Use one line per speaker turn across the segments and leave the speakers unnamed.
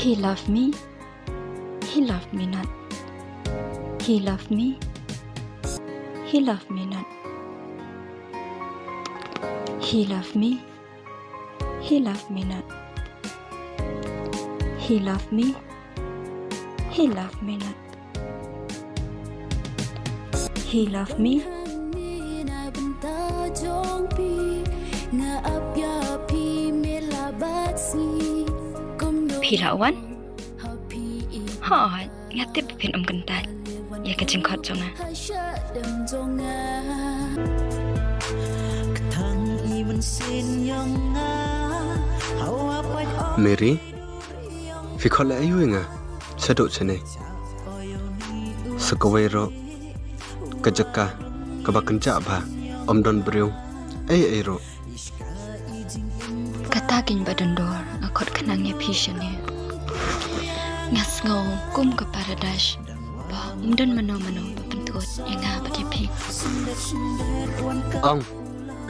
He loved me. He loved me not. He loved me. He loved me not. He loved me. He loved me not. He loved me. He loved me not. He loved me. Pirawan? Hỏi, ngắt tiếp phiền ông cần tay. Ya cái chừng khót cho ngà.
Mary, vì khó lẽ yêu ngà, sẽ độ chân này. Sekawero, kajaka, kabakan jaba, don beriu, ro.
Kata kin badan dor, ngakot kenangnya pisahnya. Ngas ngau kum ke paradise, bah dan mano berbentuk yang ngapa dia pi.
Ông,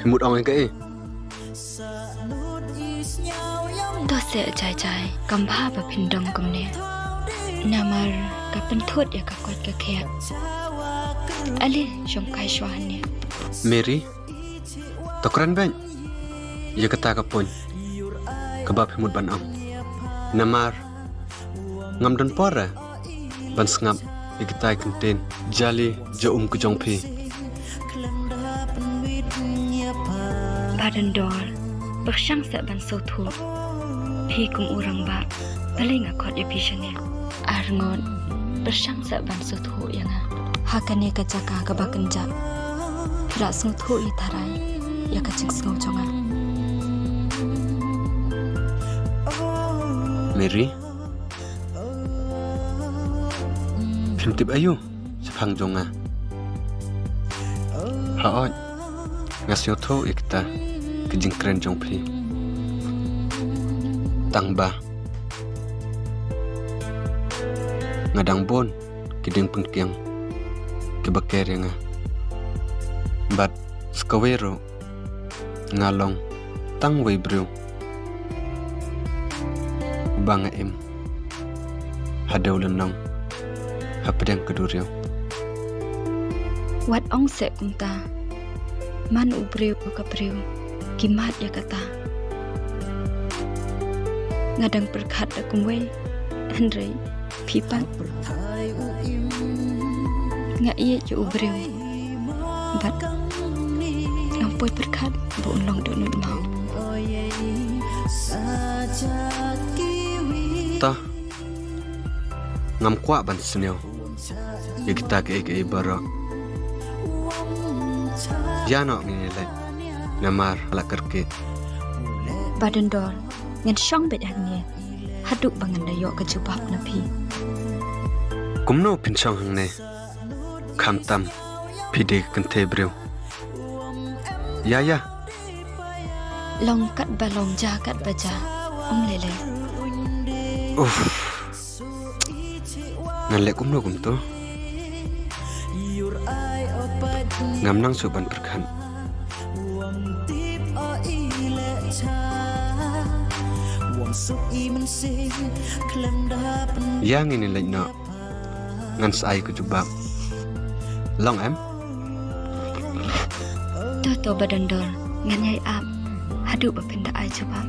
một ông ấy cái.
Tôi sẽ chạy cầm ba và pin đồng cầm nè. Namar kapenthut ya kakwat kakek. Ali jom kai shwan nè.
Mary, tokran ben. Ya kata kapon. Kebab himut ban ông. Namar ngam don pora. Ban sngap ya kita kenten jali jo kujong pi.
Badan dor bersang sa ban so thu. Pi kum urang ba. Paling akot ya pisahnya. Arngon bersang sa ban so thu yang hakane kacaka kabakenja. Ra sung thu I tarai ya kacing sngau chonga.
Mary, phim tip ayu sepang jonga. Haot ngasih tho ikta kejing keren jong pi. Tang ba ngadang bon kiding pengkiang kebaker nga. Bat skawero ngalong tang wei bru. Banga im hadaw lenong hapadang keduriyo.
Wat ong se kumta man ubriu ka priu kimat ya kata ngadang perkhat da kumwe andre pipan nga iya ju ubriu bat ampoi perkhat bo long do nut mau
Ta ngam kwa ban senyo ya kita ke bara jano ngini le namar ala kerke
badan dor ngan shong bet hangnya haduk bangan dayo ka jubab napi
kumno pinchang hangne khamtam pide kante brew ya
long kat balong ja kat baja om lele
ngalek kumno kumto ngam nang soban perkan yang ini lain no ngan sai ku jubab long em
to badan dor ngan yai ap haduk ba pinda ai jubab